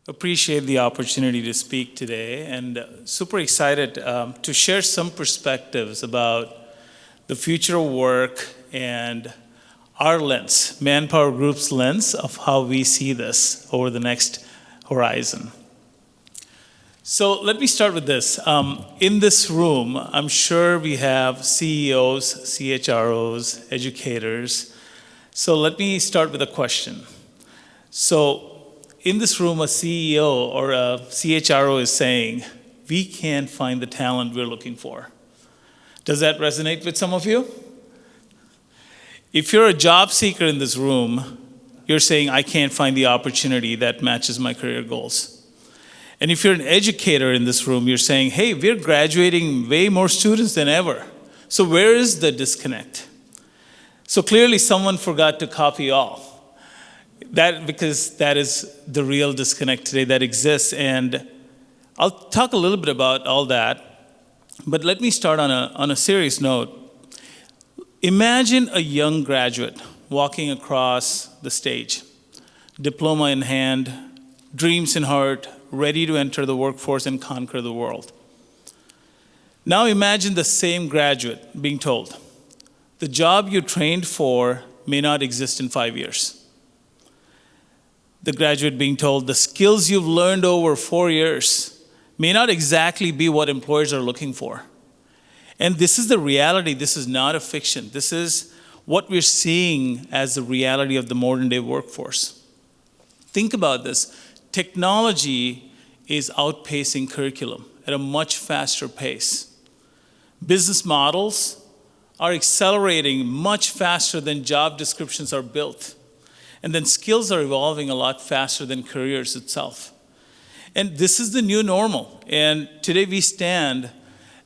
Appreciate the opportunity to speak today and super excited to share some perspectives about the future of work and our lens, Manpower Group's lens of how we see this over the next horizon. So let me start with this. In this room, I'm sure we have CEOs, CHROs, educators. So let me start with a question. So in this room, a CEO or a CHRO is saying, we can't find the talent we're looking for. Does that resonate with some of you? If you're a job seeker in this room, you're saying, I can't find the opportunity that matches my career goals. And if you're an educator in this room, you're saying, hey, we're graduating way more students than ever. So where is the disconnect? So clearly someone forgot to copy all. Because that is the real disconnect today that exists. And I'll talk a little bit about all that. But let me start on a serious note. Imagine a young graduate walking across the stage, diploma in hand, dreams in heart, ready to enter the workforce and conquer the world. Now imagine the same graduate being told, the job you trained for may not exist in 5 years. The graduate being told the skills you've learned over 4 years may not exactly be what employers are looking for. And this is the reality. This is not a fiction. This is what we're seeing as the reality of the modern day workforce. Think about this. Technology is outpacing curriculum at a much faster pace. Business models are accelerating much faster than job descriptions are built. And then skills are evolving a lot faster than careers itself. And this is the new normal. And today we stand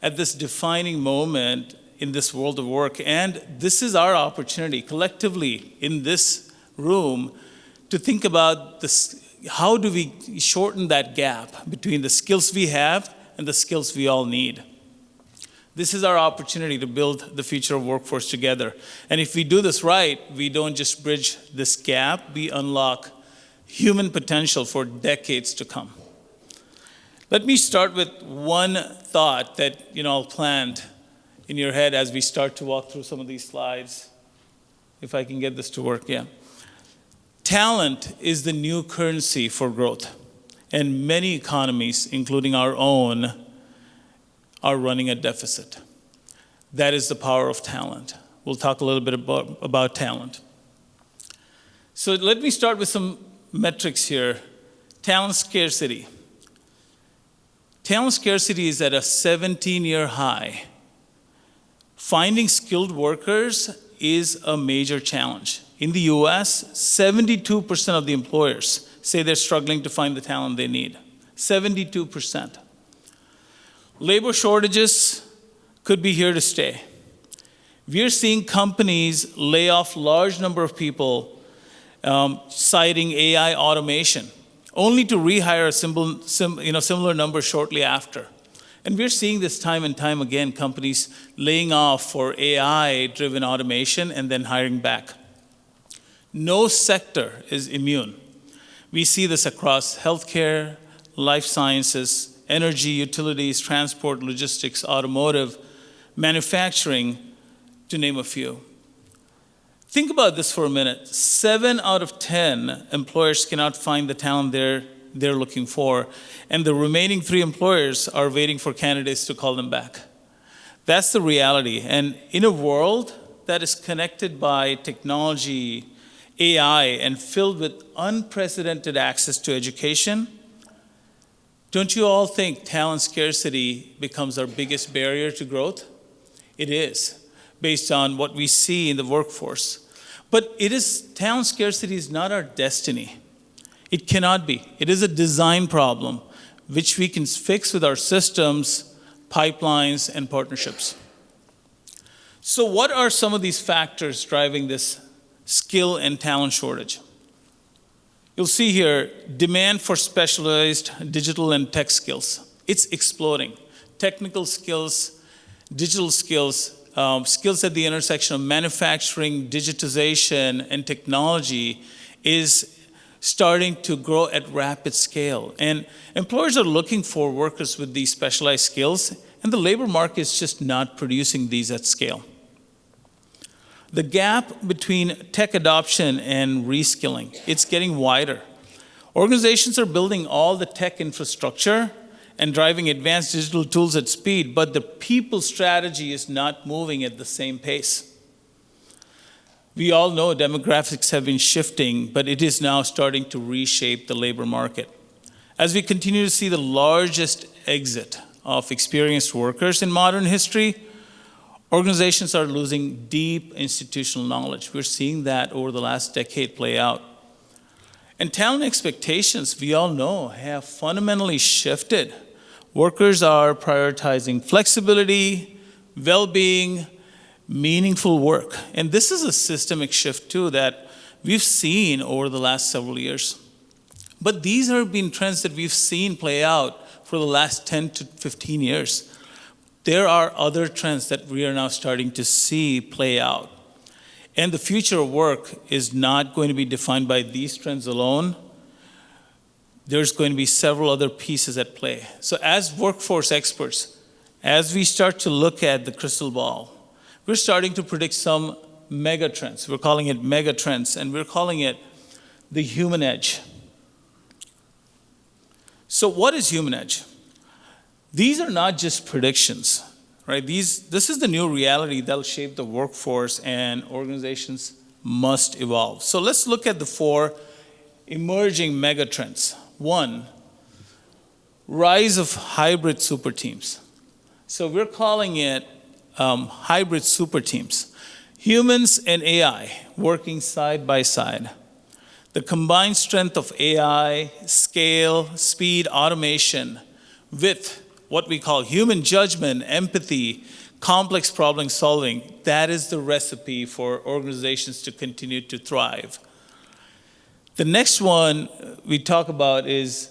at this defining moment in this world of work. And this is our opportunity collectively in this room to think about this, how do we shorten that gap between the skills we have and the skills we all need. This is our opportunity to build the future of workforce together. And if we do this right, we don't just bridge this gap, we unlock human potential for decades to come. Let me start with one thought that I'll plant in your head as we start to walk through some of these slides. If I can get this to work, yeah. Talent is the new currency for growth. And many economies, including our own, are running a deficit. That is the power of talent. We'll talk a little bit about talent. So let me start with some metrics here. Talent scarcity. Talent scarcity is at a 17-year high. Finding skilled workers is a major challenge. In the US, 72% of the employers say they're struggling to find the talent they need. 72%. Labor shortages could be here to stay. We're seeing companies lay off large number of people, citing AI automation, only to rehire a similar number shortly after. And we're seeing this time and time again, companies laying off for AI-driven automation and then hiring back. No sector is immune. We see this across healthcare, life sciences, energy, utilities, transport, logistics, automotive, manufacturing, to name a few. Think about this for a minute. 7 out of 10 employers cannot find the talent they're looking for, and the remaining 3 employers are waiting for candidates to call them back. That's the reality. And in a world that is connected by technology, AI, and filled with unprecedented access to education, don't you all think talent scarcity becomes our biggest barrier to growth? It is, based on what we see in the workforce. But talent scarcity is not our destiny. It cannot be. It is a design problem, which we can fix with our systems, pipelines, and partnerships. So what are some of these factors driving this skill and talent shortage? You'll see here, demand for specialized digital and tech skills. It's exploding. Technical skills, digital skills, skills at the intersection of manufacturing, digitization, and technology is starting to grow at rapid scale. And employers are looking for workers with these specialized skills, and the labor market is just not producing these at scale. The gap between tech adoption and reskilling, it's getting wider. Organizations are building all the tech infrastructure and driving advanced digital tools at speed, but the people strategy is not moving at the same pace. We all know demographics have been shifting, but it is now starting to reshape the labor market. As we continue to see the largest exit of experienced workers in modern history, organizations are losing deep institutional knowledge. We're seeing that over the last decade play out. And talent expectations, we all know, have fundamentally shifted. Workers are prioritizing flexibility, well-being, meaningful work. And this is a systemic shift too that we've seen over the last several years. But these have been trends that we've seen play out for the last 10 to 15 years. There are other trends that we are now starting to see play out. And the future of work is not going to be defined by these trends alone. There's going to be several other pieces at play. So as workforce experts, as we start to look at the crystal ball, we're starting to predict some mega trends. We're calling it mega trends, and we're calling it the human edge. So what is human edge? These are not just predictions, right? This is the new reality that'll shape the workforce, and organizations must evolve. So let's look at the 4 emerging megatrends. 1, rise of hybrid super teams. So we're calling it hybrid super teams. Humans and AI working side by side. The combined strength of AI, scale, speed, automation with what we call human judgment, empathy, complex problem solving, that is the recipe for organizations to continue to thrive. The next one we talk about is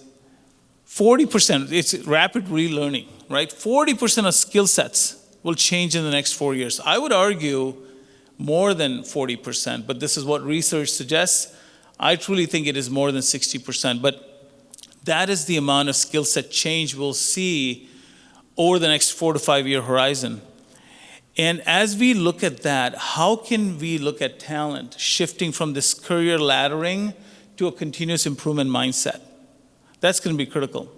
40%, it's rapid relearning, right? 40% of skill sets will change in the next 4 years. I would argue more than 40%, but this is what research suggests. I truly think it is more than 60%, but that is the amount of skill set change we'll see over the next 4 to 5 year horizon. And as we look at that, how can we look at talent shifting from this career laddering to a continuous improvement mindset? That's going to be critical.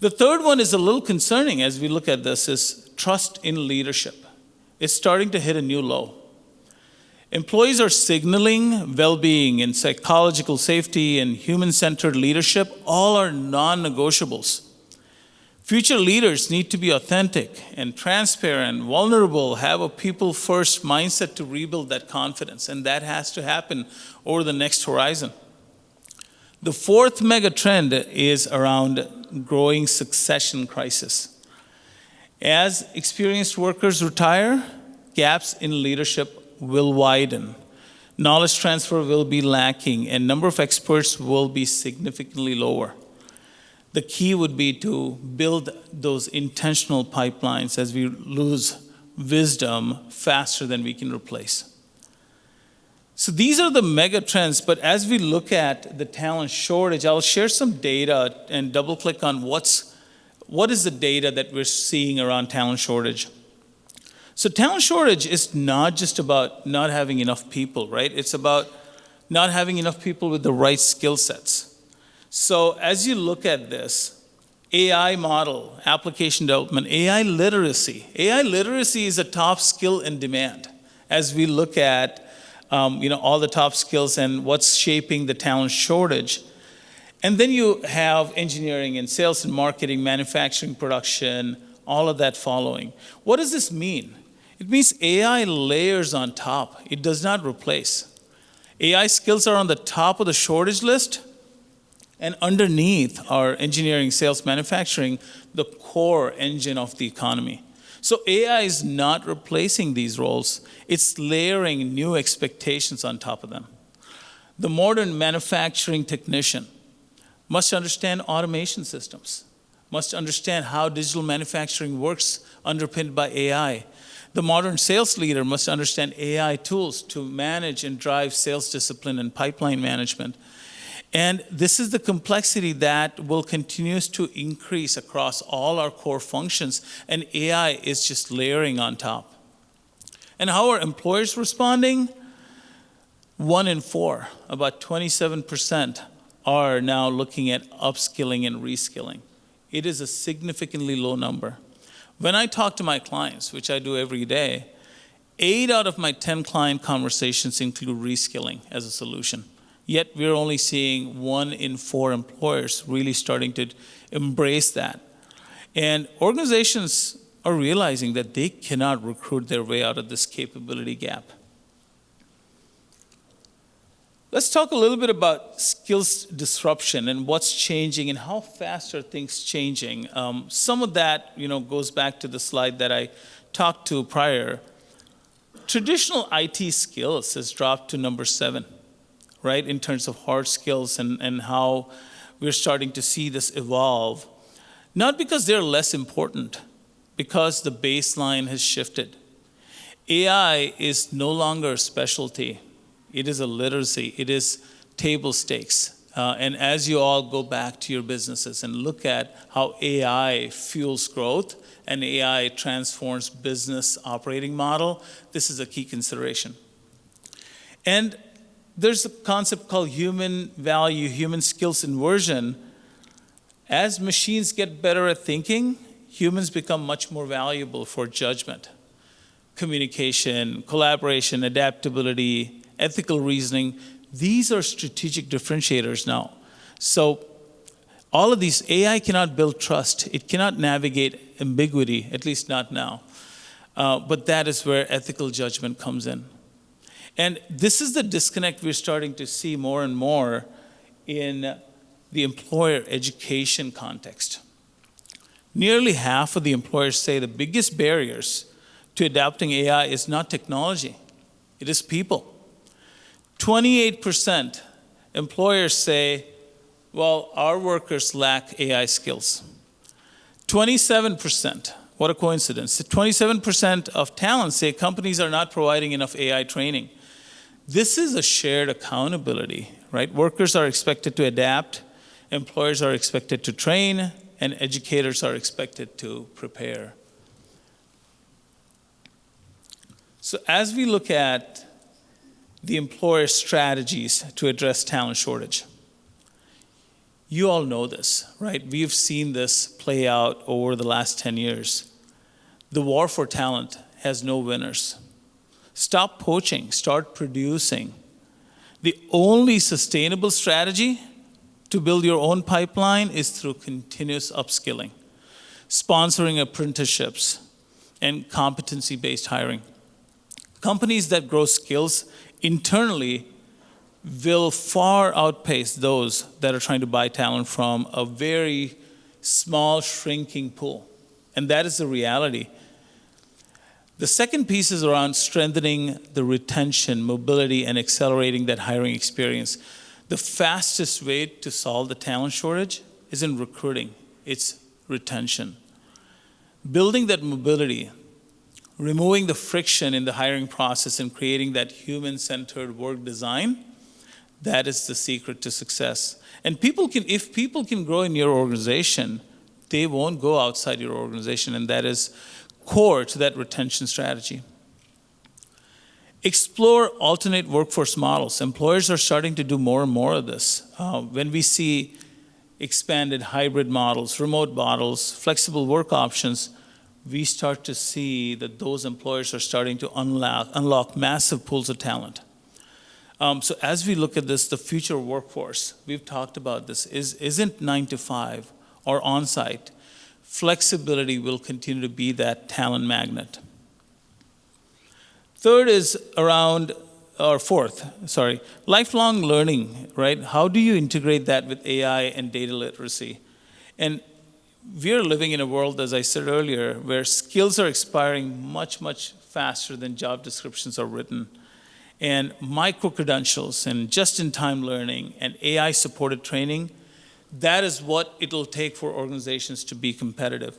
The third one is a little concerning as we look at this, is trust in leadership. It's starting to hit a new low. Employees are signaling well-being and psychological safety and human-centered leadership. All are non-negotiables. Future leaders need to be authentic and transparent, vulnerable, have a people-first mindset to rebuild that confidence, and that has to happen over the next horizon. The 4th mega trend is around growing succession crisis. As experienced workers retire, gaps in leadership will widen. Knowledge transfer will be lacking, and number of experts will be significantly lower. The key would be to build those intentional pipelines as we lose wisdom faster than we can replace. So these are the mega trends, but as we look at the talent shortage, I'll share some data and double click on what is the data that we're seeing around talent shortage. So talent shortage is not just about not having enough people, right? It's about not having enough people with the right skill sets. So as you look at this, AI model, application development, AI literacy is a top skill in demand as we look at all the top skills and what's shaping the talent shortage. And then you have engineering and sales and marketing, manufacturing, production, all of that following. What does this mean? It means AI layers on top. It does not replace. AI skills are on the top of the shortage list, and underneath are engineering, sales, manufacturing, the core engine of the economy. So AI is not replacing these roles. It's layering new expectations on top of them. The modern manufacturing technician must understand automation systems, must understand how digital manufacturing works underpinned by AI. The modern sales leader must understand AI tools to manage and drive sales discipline and pipeline management. And this is the complexity that will continue to increase across all our core functions, and AI is just layering on top. And how are employers responding? 1 in 4, about 27%, are now looking at upskilling and reskilling. It is a significantly low number. When I talk to my clients, which I do every day, 8 out of my 10 client conversations include reskilling as a solution. Yet we're only seeing 1 in 4 employers really starting to embrace that. And organizations are realizing that they cannot recruit their way out of this capability gap. Let's talk a little bit about skills disruption and what's changing and how fast are things changing. Some of that, goes back to the slide that I talked to prior. Traditional IT skills has dropped to number 7, right, in terms of hard skills and how we're starting to see this evolve. Not because they're less important, because the baseline has shifted. AI is no longer a specialty. It is a literacy. It is table stakes. And as you all go back to your businesses and look at how AI fuels growth and AI transforms business operating model, this is a key consideration. And there's a concept called human value, human skills inversion. As machines get better at thinking, humans become much more valuable for judgment, communication, collaboration, adaptability, ethical reasoning. These are strategic differentiators now. So all of these, AI cannot build trust. It cannot navigate ambiguity, at least not now. But that is where ethical judgment comes in. And this is the disconnect we're starting to see more and more in the employer education context. Nearly half of the employers say the biggest barriers to adopting AI is not technology, it is people. 28% employers say, well, our workers lack AI skills. 27%, what a coincidence, 27% of talent say companies are not providing enough AI training. This is a shared accountability, right? Workers are expected to adapt, employers are expected to train, and educators are expected to prepare. So as we look at the employer strategies to address talent shortage, you all know this, right? We've seen this play out over the last 10 years. The war for talent has no winners. Stop poaching, start producing. The only sustainable strategy to build your own pipeline is through continuous upskilling, sponsoring apprenticeships, and competency-based hiring. Companies that grow skills internally will far outpace those that are trying to buy talent from a very small, shrinking pool. And that is the reality. The second piece is around strengthening the retention, mobility, and accelerating that hiring experience. The fastest way to solve the talent shortage isn't recruiting, it's retention. Building that mobility, removing the friction in the hiring process and creating that human-centered work design, that is the secret to success. And if people can grow in your organization, they won't go outside your organization, and that is core to that retention strategy. Explore alternate workforce models. Employers are starting to do more and more of this. When we see expanded hybrid models, remote models, flexible work options, we start to see that those employers are starting to unlock massive pools of talent. So as we look at this, the future workforce, we've talked about this, isn't 9 to 5 or on-site. Flexibility will continue to be that talent magnet. Fourth, lifelong learning, right? How do you integrate that with AI and data literacy? And we're living in a world, as I said earlier, where skills are expiring much, much faster than job descriptions are written. And micro-credentials and just-in-time learning and AI-supported training, that is what it'll take for organizations to be competitive.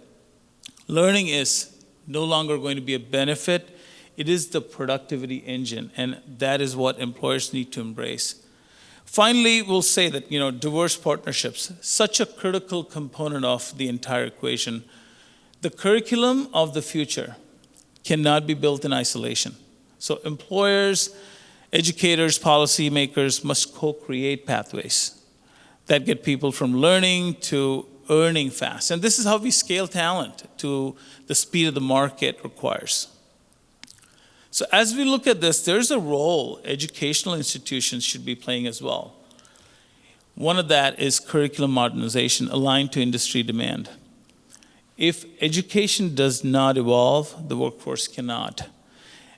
Learning is no longer going to be a benefit. It is the productivity engine, and that is what employers need to embrace. Finally, we'll say that, diverse partnerships, such a critical component of the entire equation. The curriculum of the future cannot be built in isolation. So employers, educators, policymakers must co-create pathways that get people from learning to earning fast. And this is how we scale talent to the speed of the market requires. So as we look at this, there's a role educational institutions should be playing as well. One of that is curriculum modernization aligned to industry demand. If education does not evolve, the workforce cannot.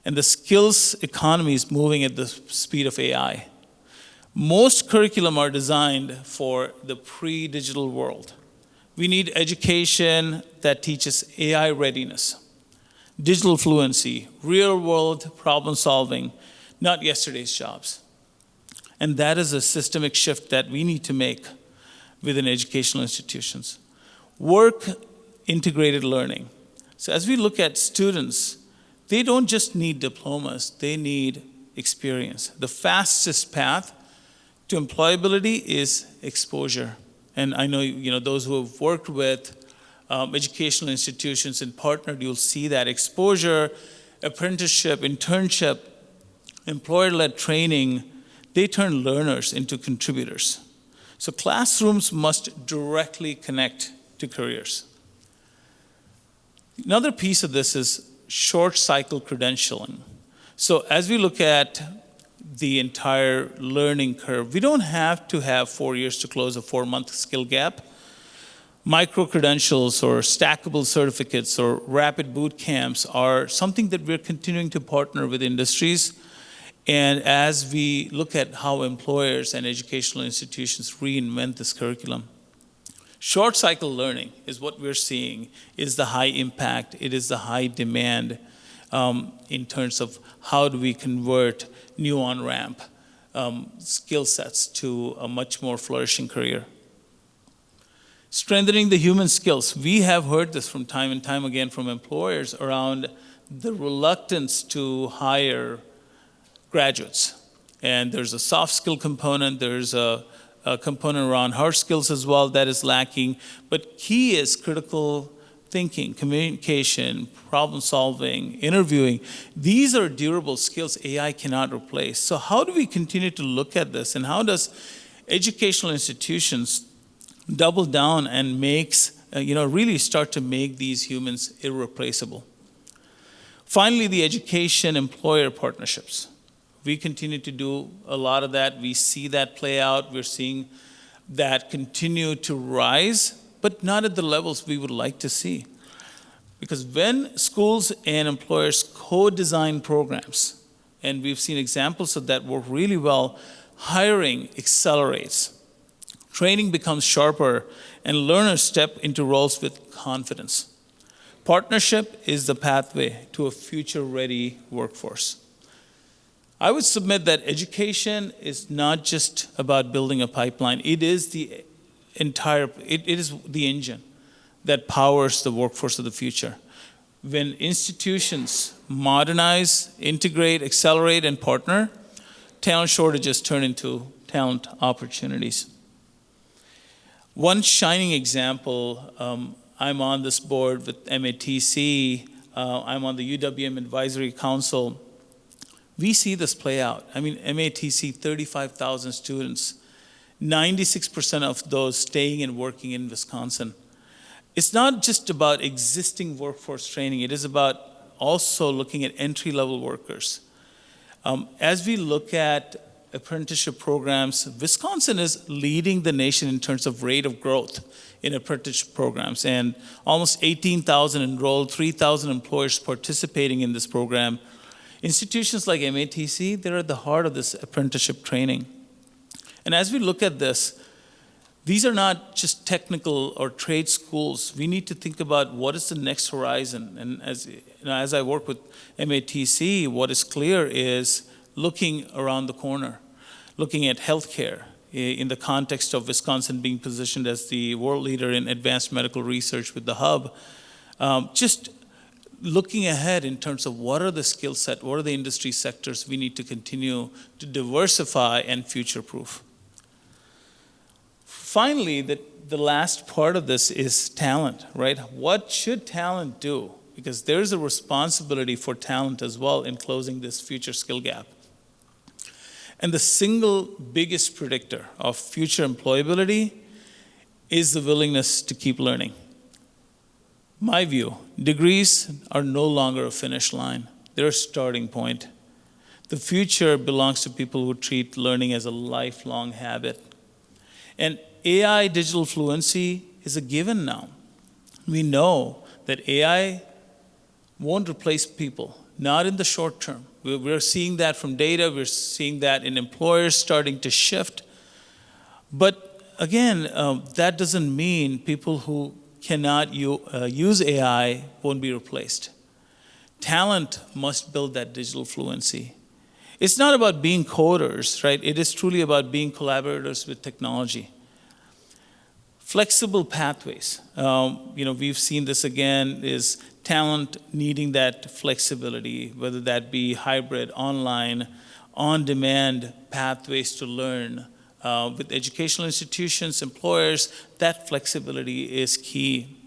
And the skills economy is moving at the speed of AI. Most curriculum are designed for the pre-digital world. We need education that teaches AI readiness, digital fluency, real-world problem solving, not yesterday's jobs. And that is a systemic shift that we need to make within educational institutions. Work integrated learning. So as we look at students, they don't just need diplomas, they need experience. The fastest path to employability is exposure. And I know, those who have worked with educational institutions and partnered, you'll see that exposure, apprenticeship, internship, employer-led training, they turn learners into contributors. So classrooms must directly connect to careers. Another piece of this is short cycle credentialing. So as we look at the entire learning curve, we don't have to have 4 years to close a 4-month skill gap. Micro-credentials or stackable certificates or rapid boot camps are something that we're continuing to partner with industries. And as we look at how employers and educational institutions reinvent this curriculum, short cycle learning is what we're seeing, is the high impact, it is the high demand in terms of how do we convert new on-ramp skill sets to a much more flourishing career. Strengthening the human skills. We have heard this from time and time again from employers around the reluctance to hire graduates. And there's a soft skill component, there's a component around hard skills as well that is lacking. But key is critical thinking, communication, problem solving, interviewing. These are durable skills AI cannot replace. So how do we continue to look at this, and how does educational institutions double down and really start to make these humans irreplaceable? Finally, the education-employer partnerships. We continue to do a lot of that. We see that play out. We're seeing that continue to rise, but not at the levels we would like to see. Because when schools and employers co-design programs, and we've seen examples of that work really well, hiring accelerates, training becomes sharper, and learners step into roles with confidence. Partnership is the pathway to a future-ready workforce. I would submit that education is not just about building a pipeline. It is the engine that powers the workforce of the future. When institutions modernize, integrate, accelerate, and partner, talent shortages turn into talent opportunities. One shining example, I'm on this board with MATC, I'm on the UWM Advisory Council. We see this play out. I mean, MATC, 35,000 students, 96% of those staying and working in Wisconsin. It's not just about existing workforce training, it is about also looking at entry-level workers. As we look at apprenticeship programs, Wisconsin is leading the nation in terms of rate of growth in apprenticeship programs, and almost 18,000 enrolled, 3,000 employers participating in this program. Institutions like MATC, they're at the heart of this apprenticeship training. And as we look at this, these are not just technical or trade schools. We need to think about what is the next horizon. And as I work with MATC, what is clear is looking around the corner, looking at healthcare in the context of Wisconsin being positioned as the world leader in advanced medical research with the hub. Just looking ahead in terms of what are the skill set, what are the industry sectors we need to continue to diversify and future-proof. Finally, the last part of this is talent, right? What should talent do? Because there's a responsibility for talent as well in closing this future skill gap. And the single biggest predictor of future employability is the willingness to keep learning. My view, degrees are no longer a finish line. They're a starting point. The future belongs to people who treat learning as a lifelong habit. And AI digital fluency is a given now. We know that AI won't replace people, not in the short term. We're seeing that from data. We're seeing that in employers starting to shift. But again, that doesn't mean people who cannot use AI won't be replaced. Talent must build that digital fluency. It's not about being coders, right? It is truly about being collaborators with technology. Flexible pathways. We've seen this again, is talent needing that flexibility, whether that be hybrid, online, on-demand pathways to learn. With educational institutions, employers, that flexibility is key.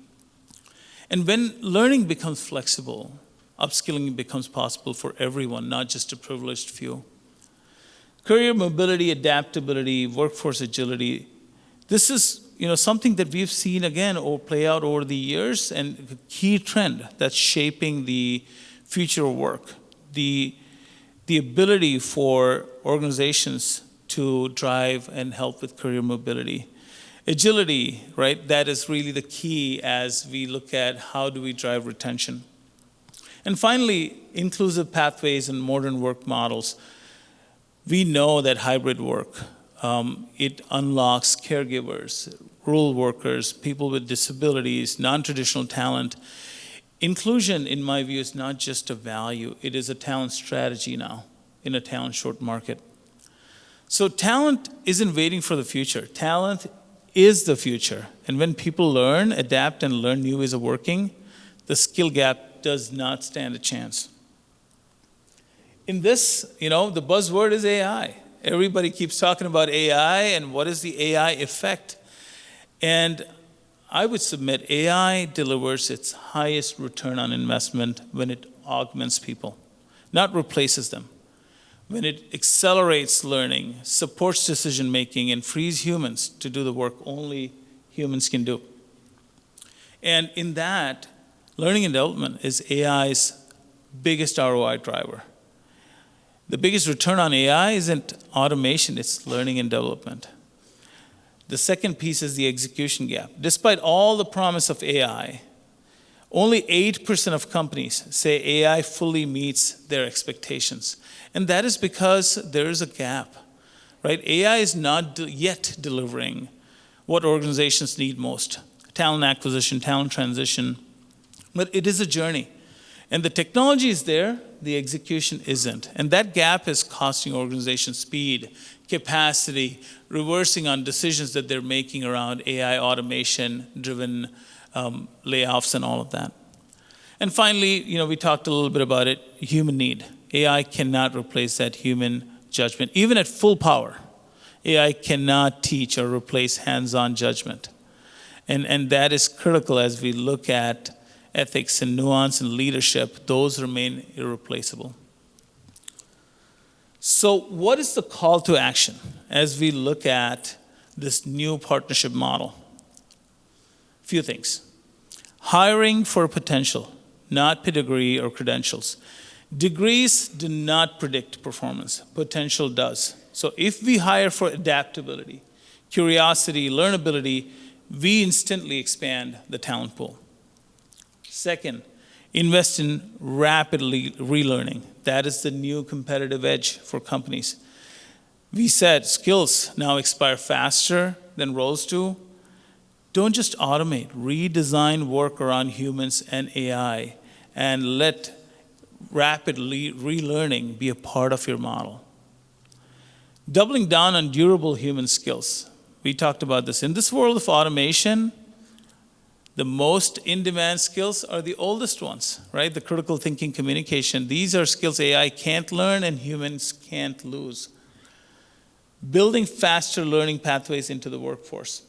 And when learning becomes flexible, upskilling becomes possible for everyone, not just a privileged few. Career mobility, adaptability, workforce agility. This is something that we've seen again play out over the years, and a key trend that's shaping the future of work. The ability for organizations to drive and help with career mobility. Agility, right? That is really the key as we look at how do we drive retention. And finally, inclusive pathways and modern work models. We know that hybrid work, it unlocks caregivers, rural workers, people with disabilities, non-traditional talent. Inclusion, in my view, is not just a value, it is a talent strategy now in a talent short market. So talent isn't waiting for the future. Talent is the future. And when people learn, adapt, and learn new ways of working, the skill gap does not stand a chance. In this, the buzzword is AI. Everybody keeps talking about AI and what is the AI effect. And I would submit AI delivers its highest return on investment when it augments people, not replaces them. When it accelerates learning, supports decision making, and frees humans to do the work only humans can do. And in that, learning and development is AI's biggest ROI driver. The biggest return on AI isn't automation, it's learning and development. The second piece is the execution gap. Despite all the promise of AI, only 8% of companies say AI fully meets their expectations. And that is because there is a gap, right? AI is not yet delivering what organizations need most: talent acquisition, talent transition. But it is a journey. And the technology is there, the execution isn't. And that gap is costing organizations speed, capacity, reversing on decisions that they're making around AI automation-driven layoffs and all of that. And finally, we talked a little bit about it, human need. AI cannot replace that human judgment. Even at full power, AI cannot teach or replace hands-on judgment. And that is critical as we look at ethics and nuance and leadership. Those remain irreplaceable. So what is the call to action as we look at this new partnership model? Few things. Hiring for potential, not pedigree or credentials. Degrees do not predict performance. Potential does. So if we hire for adaptability, curiosity, learnability, we instantly expand the talent pool. Second, invest in rapidly relearning. That is the new competitive edge for companies. We said skills now expire faster than roles do. Don't just automate, redesign work around humans and AI, and let rapid relearning be a part of your model. Doubling down on durable human skills. We talked about this. In this world of automation, the most in-demand skills are the oldest ones, right? The critical thinking, communication. These are skills AI can't learn and humans can't lose. Building faster learning pathways into the workforce.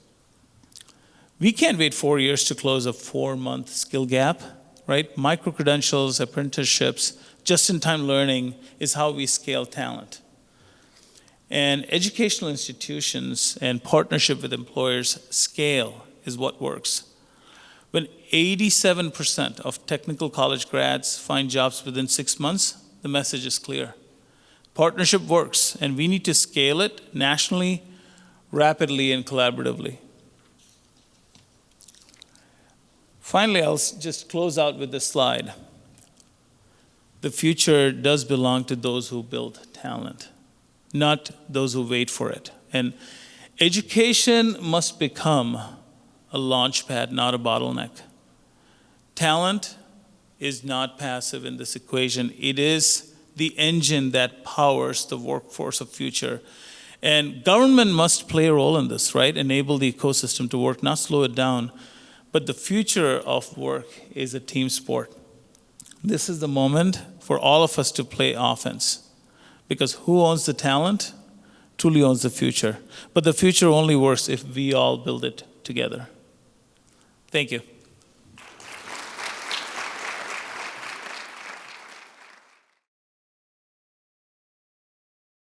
We can't wait 4 years to close a 4-month skill gap, right? Micro-credentials, apprenticeships, just-in-time learning is how we scale talent. And educational institutions and partnership with employers scale is what works. When 87% of technical college grads find jobs within 6 months, the message is clear. Partnership works, and we need to scale it nationally, rapidly, and collaboratively. Finally, I'll just close out with this slide. The future does belong to those who build talent, not those who wait for it. And education must become a launch pad, not a bottleneck. Talent is not passive in this equation. It is the engine that powers the workforce of future. And government must play a role in this, right? Enable the ecosystem to work, not slow it down. But the future of work is a team sport. This is the moment for all of us to play offense. Because who owns the talent truly owns the future. But the future only works if we all build it together. Thank you.